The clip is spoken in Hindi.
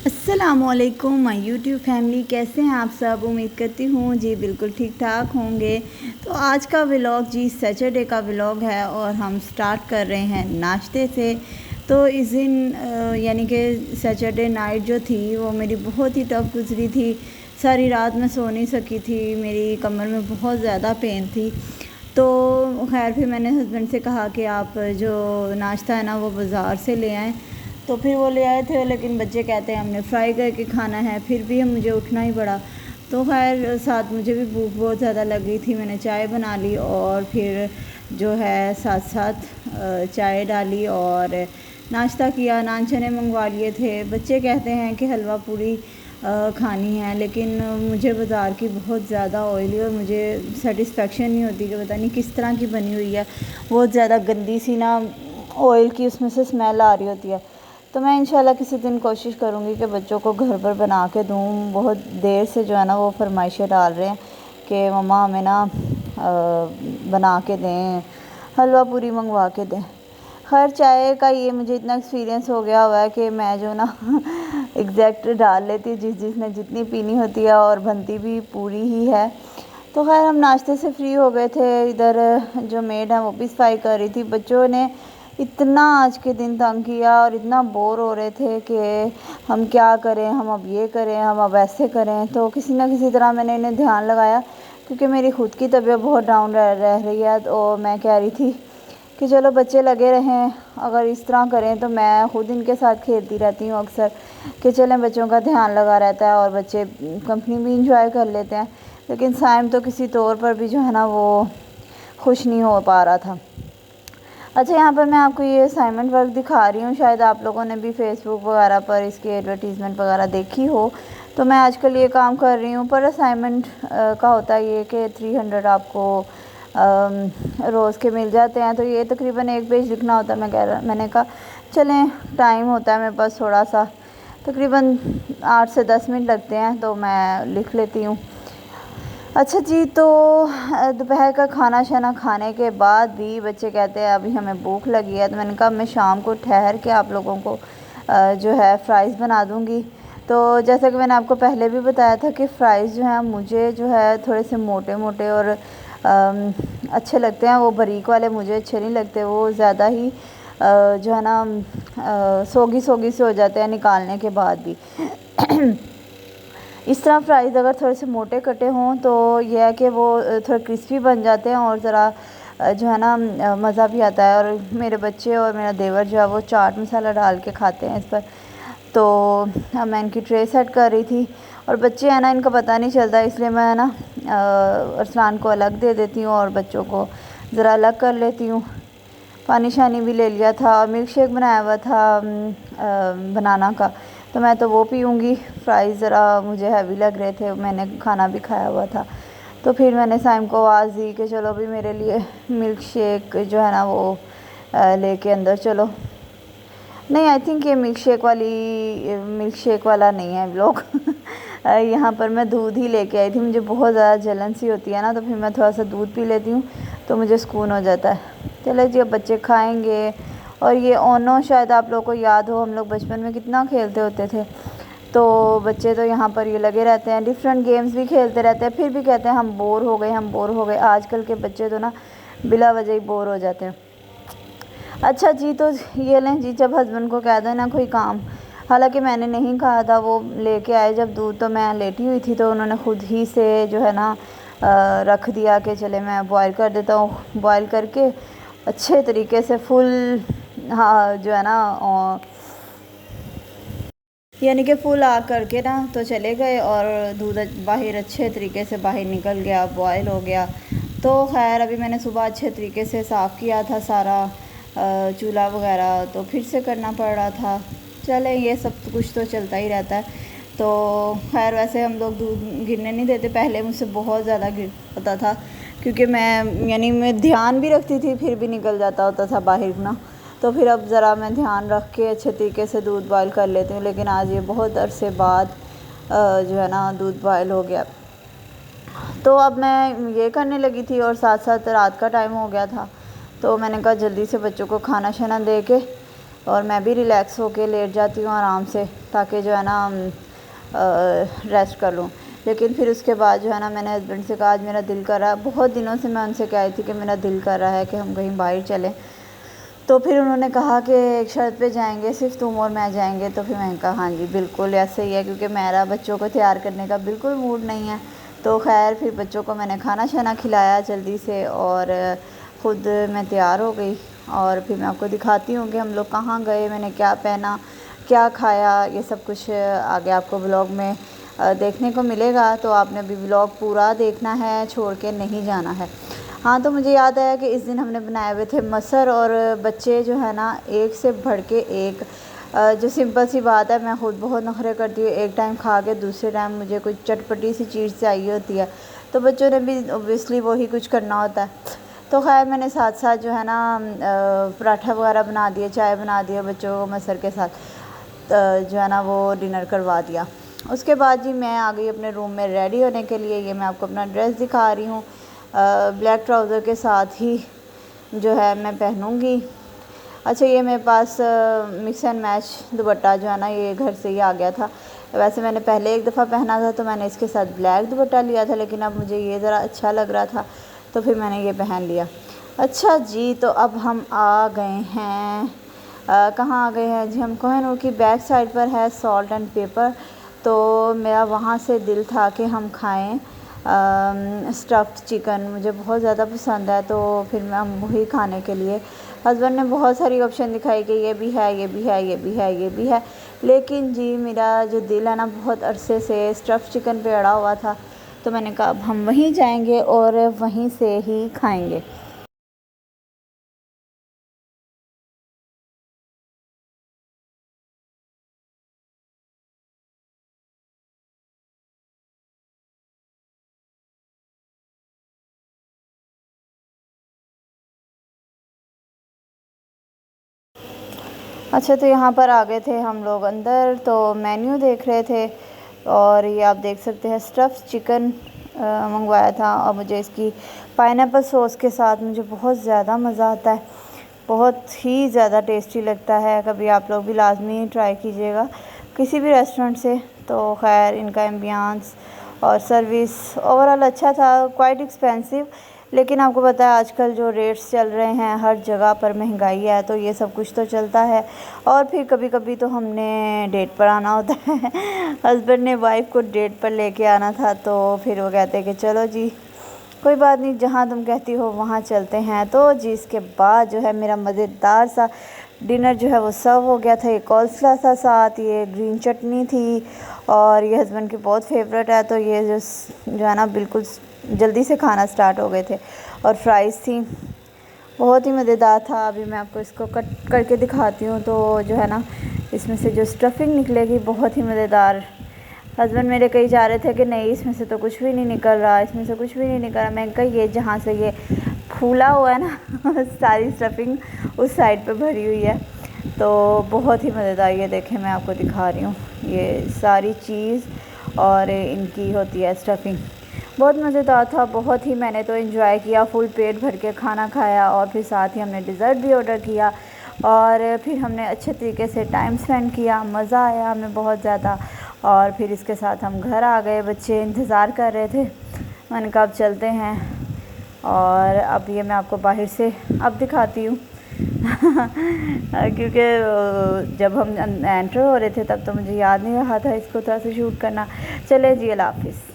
अस्सलामुअलैकुम माय यूट्यूब फैमिली, कैसे हैं आप सब। उम्मीद करती हूँ जी बिल्कुल ठीक ठाक होंगे। तो आज का व्लॉग जी सैटरडे का व्लॉग है और हम स्टार्ट कर रहे हैं नाश्ते से। तो इस दिन यानी कि सैटरडे नाइट जो थी वो मेरी बहुत ही टफ गुजरी थी। सारी रात मैं सो नहीं सकी थी, मेरी कमर में बहुत ज़्यादा पेन थी। तो खैर फिर मैंने हस्बैंड से कहा कि आप जो नाश्ता है ना वो बाज़ार से ले आएँ। तो फिर वो ले आए थे, लेकिन बच्चे कहते हैं हमने फ्राई करके खाना है, फिर भी मुझे उठना ही पड़ा। तो खैर साथ मुझे भी भूख बहुत ज़्यादा लग गई थी, मैंने चाय बना ली और फिर जो है साथ साथ चाय डाली और नाश्ता किया। नान चने मंगवा लिए थे। बच्चे कहते हैं कि हलवा पूरी खानी है, लेकिन मुझे बाज़ार की बहुत ज़्यादा ऑयली और मुझे सेटिस्फेक्शन नहीं होती कि पता नहीं किस तरह की बनी हुई है। बहुत ज़्यादा गंदी सी ना ऑयल की उसमें से स्मेल आ रही होती है। तो मैं इंशाल्लाह किसी दिन कोशिश करूँगी कि बच्चों को घर पर बना के दूँ। बहुत देर से जो है ना वो फरमाइशें डाल रहे हैं कि मम्मा हमें ना बना के दें, हलवा पूरी मंगवा के दें। खैर चाय का ये मुझे इतना एक्सपीरियंस हो गया हुआ है कि मैं जो ना एग्जैक्ट डाल लेती हूँ जिसने जितनी पीनी होती है और बनती भी पूरी ही है। तो खैर हम नाश्ते से फ्री हो गए थे। इधर जो मेड है वो भी सफाई कर रही थी। बच्चों ने इतना आज के दिन तंग किया और इतना बोर हो रहे थे कि हम क्या करें, हम अब ये करें, हम अब ऐसे करें। तो किसी ना किसी तरह मैंने इन्हें ध्यान लगाया, क्योंकि मेरी खुद की तबीयत बहुत डाउन रह रही है। तो मैं कह रही थी कि चलो बच्चे लगे रहें, अगर इस तरह करें तो मैं खुद इनके साथ खेलती रहती हूँ अक्सर कि चलें बच्चों का ध्यान लगा रहता है और बच्चे कंपनी भी इंजॉय कर लेते हैं। लेकिन साइम तो किसी तौर पर भी जो है ना वो खुश नहीं हो पा रहा था। अच्छा, यहाँ पर मैं आपको ये असाइनमेंट वर्क दिखा रही हूँ, शायद आप लोगों ने भी फेसबुक वगैरह पर इसकी एडवर्टीज़मेंट वगैरह देखी हो। तो मैं आजकल ये काम कर रही हूँ। पर असाइनमेंट का होता है ये कि 300 आपको रोज़ के मिल जाते हैं। तो ये तकरीबन 1 पेज लिखना होता है। मैंने कहा चलें, टाइम होता है मेरे पास थोड़ा सा, तकरीबन 8 से 10 मिनट लगते हैं, तो मैं लिख लेती हूँ। अच्छा जी, तो दोपहर का खाना शाना खाने के बाद भी बच्चे कहते हैं अभी हमें भूख लगी है। तो मैंने कहा मैं शाम को ठहर के आप लोगों को जो है फ़्राइज़ बना दूँगी। तो जैसा कि मैंने आपको पहले भी बताया था कि फ़्राइज़ जो हैं मुझे जो है थोड़े से मोटे मोटे और अच्छे लगते हैं। वो बारीक वाले मुझे अच्छे नहीं लगते, वो ज़्यादा ही जो है ना सोगी सोगी से हो जाते हैं निकालने के बाद भी। इस तरह फ्राइज़ अगर थोड़े से मोटे कटे हों तो यह है कि वो थोड़े क्रिस्पी बन जाते हैं और ज़रा जो है ना मज़ा भी आता है। और मेरे बच्चे और मेरा देवर जो है वो चाट मसाला डाल के खाते हैं इस पर। तो मैं इनकी ट्रे सेट कर रही थी और बच्चे हैं ना, इनका पता नहीं चलता, इसलिए मैं ना अरसलान को अलग दे देती हूँ और बच्चों को ज़रा अलग कर लेती हूँ। पानी शानी भी ले लिया था और मिल्क शेक बनाया हुआ था बनाना का, तो मैं तो वो पीऊँगी। फ्राइज़ ज़रा मुझे हैवी लग रहे थे, मैंने खाना भी खाया हुआ था। तो फिर मैंने साइम को आवाज़ दी कि चलो भी मेरे लिए मिल्क शेक जो है ना वो लेके अंदर चलो। नहीं, आई थिंक ये मिल्क शेक वाला नहीं है व्लॉग। यहाँ पर मैं दूध ही लेके आई थी। मुझे बहुत ज़्यादा जलन सी होती है ना, तो फिर मैं थोड़ा सा दूध पी लेती हूँ तो मुझे सुकून हो जाता है। चलो जी, अब बच्चे खाएंगे। और ये ओनो शायद आप लोगों को याद हो, हम लोग बचपन में कितना खेलते होते थे। तो बच्चे तो यहाँ पर ये लगे रहते हैं, डिफरेंट गेम्स भी खेलते रहते हैं, फिर भी कहते हैं हम बोर हो गए, हम बोर हो गए। आजकल के बच्चे तो ना बिला वजह ही बोर हो जाते हैं। अच्छा जी, तो ये लें जी, जब हस्बैंड को कह दो ना कोई काम, हालांकि मैंने नहीं कहा था, वो लेके आए जब दूध, तो मैं लेटी हुई थी, तो उन्होंने खुद ही से जो है ना रख दिया कि चले मैं बॉईल कर देता हूँ। बॉईल करके अच्छे तरीके से फुल, हाँ जो है ना यानी कि फुल आग करके ना तो चले गए और दूध बाहर अच्छे तरीके से बाहर निकल गया, बॉयल हो गया। तो खैर अभी मैंने सुबह अच्छे तरीके से साफ़ किया था सारा चूल्हा वगैरह, तो फिर से करना पड़ रहा था। चले, ये सब कुछ तो चलता ही रहता है। तो खैर वैसे हम लोग दूध गिरने नहीं देते, पहले मुझसे बहुत ज़्यादा गिर होता था, क्योंकि मैं ध्यान भी रखती थी फिर भी निकल जाता होता था बाहर ना। तो फिर अब ज़रा मैं ध्यान रख के अच्छे तरीके से दूध बॉयल कर लेती हूँ। लेकिन आज ये बहुत अरसे बाद जो है ना दूध बॉयल हो गया। तो अब मैं ये करने लगी थी और साथ साथ रात का टाइम हो गया था, तो मैंने कहा जल्दी से बच्चों को खाना शाना दे के और मैं भी रिलैक्स होके लेट जाती हूँ आराम से, ताकि जो है ना रेस्ट कर लूँ। लेकिन फिर उसके बाद जो है ना मैंने हस्बैंड से कहा आज मेरा दिल कर रहा है, बहुत दिनों से मैं उनसे कह रही थी कि मेरा दिल कर रहा है कि हम कहीं बाहर चलें। तो फिर उन्होंने कहा कि एक शर्त पे जाएंगे, सिर्फ तुम और मैं जाएंगे। तो फिर मैंने कहा हाँ जी बिल्कुल ऐसे ही है, क्योंकि मेरा बच्चों को तैयार करने का बिल्कुल मूड नहीं है। तो खैर फिर बच्चों को मैंने खाना शाना खिलाया जल्दी से और ख़ुद मैं तैयार हो गई। और फिर मैं आपको दिखाती हूँ कि हम लोग कहाँ गए, मैंने क्या पहना, क्या खाया, ये सब कुछ आगे आपको व्लॉग में देखने को मिलेगा। तो आपने अभी व्लॉग पूरा देखना है, छोड़ के नहीं जाना है। हाँ, तो मुझे याद आया कि इस दिन हमने बनाए हुए थे मसर, और बच्चे जो है ना एक से बढ़ के एक, जो सिंपल सी बात है, मैं ख़ुद बहुत नखरे करती हूँ, एक टाइम खा के दूसरे टाइम मुझे कोई चटपटी सी चीज़ चाहिए होती है। तो बच्चों ने भी ऑब्वियसली वही कुछ करना होता है। तो खैर मैंने साथ साथ जो है ना पराठा वगैरह बना दिए, चाय बना दिया बच्चों को मसर के साथ, जो है ना वो डिनर करवा दिया। उसके बाद जी मैं आ गई अपने रूम में रेडी होने के लिए। ये मैं आपको अपना ड्रेस दिखा रही हूँ, ब्लैक ट्राउज़र के साथ ही जो है मैं पहनूँगी। अच्छा, ये मेरे पास मिक्स एंड मैच दुपट्टा जो है ना ये घर से ही आ गया था। वैसे मैंने पहले एक दफ़ा पहना था तो मैंने इसके साथ ब्लैक दुपट्टा लिया था, लेकिन अब मुझे ये ज़रा अच्छा लग रहा था तो फिर मैंने ये पहन लिया। अच्छा जी, तो अब हम आ गए हैं, कहाँ आ गए हैं जी, हम कोहिनूर की बैक साइड पर है सॉल्ट एंड पेपर। तो मेरा वहाँ से दिल था कि हम खाएं स्टफ़्ड चिकन, मुझे बहुत ज़्यादा पसंद है। तो फिर मैं वही खाने के लिए, हस्बैंड ने बहुत सारी ऑप्शन दिखाई कि ये भी है, ये भी है, ये भी है, ये भी है, लेकिन जी मेरा जो दिल है ना बहुत अरसे से स्टफ़्ड चिकन पे अड़ा हुआ था। तो मैंने कहा अब हम वहीं जाएंगे और वहीं से ही खाएंगे। अच्छा, तो यहाँ पर आ गए थे हम लोग अंदर, तो मेन्यू देख रहे थे और ये आप देख सकते हैं स्टफ़ चिकन मंगवाया था। और मुझे इसकी पाइनएप्पल सॉस के साथ मुझे बहुत ज़्यादा मज़ा आता है, बहुत ही ज़्यादा टेस्टी लगता है। कभी आप लोग भी लाजमी ट्राई कीजिएगा किसी भी रेस्टोरेंट से। तो खैर इनका एम्बियंस और सर्विस ओवरऑल अच्छा था, क्वाइट एक्सपेंसिव, लेकिन आपको पता है आजकल जो रेट्स चल रहे हैं, हर जगह पर महंगाई है, तो ये सब कुछ तो चलता है। और फिर कभी कभी तो हमने डेट पर आना होता है हस्बैंड ने वाइफ को डेट पर लेके आना था, तो फिर वो कहते कि चलो जी कोई बात नहीं, जहाँ तुम कहती हो वहाँ चलते हैं। तो जी इसके बाद जो है मेरा मज़ेदार सा डिनर जो है वो सर्व हो गया था। ये कोल्स्ला था, साथ ये ग्रीन चटनी थी, और ये हस्बैंड की बहुत फेवरेट है, तो ये जो है ना बिल्कुल जल्दी से खाना स्टार्ट हो गए थे। और फ्राइज़ थी, बहुत ही मज़ेदार था। अभी मैं आपको इसको कट करके दिखाती हूँ, तो जो है ना इसमें से जो स्टफिंग निकलेगी बहुत ही मज़ेदार। हस्बैंड मेरे कहीं जा रहे थे कि नहीं इसमें से तो कुछ भी नहीं निकल रहा, इसमें से कुछ भी नहीं निकल रहा। मैं कही ये जहाँ से ये फूला हुआ है ना सारी स्टफिंग उस साइड पे भरी हुई है। तो बहुत ही मज़ेदार, ये देखें मैं आपको दिखा रही हूँ, ये सारी चीज़ और इनकी होती है स्टफिंग। बहुत मज़ेदार था, बहुत ही मैंने तो एंजॉय किया, फुल पेट भर के खाना खाया। और फिर साथ ही हमने डिज़र्ट भी ऑर्डर किया और फिर हमने अच्छे तरीके से टाइम स्पेंड किया, मज़ा आया हमें बहुत ज़्यादा। और फिर इसके साथ हम घर आ गए, बच्चे इंतज़ार कर रहे थे, मैंने कहा अब चलते हैं। और अब ये मैं आपको बाहर से अब दिखाती हूँ क्योंकि जब हम एंटर हो रहे थे तब तो मुझे याद नहीं रहा था इसको थोड़ा सा शूट करना। चले जी, अल्लाह हाफ़िज़।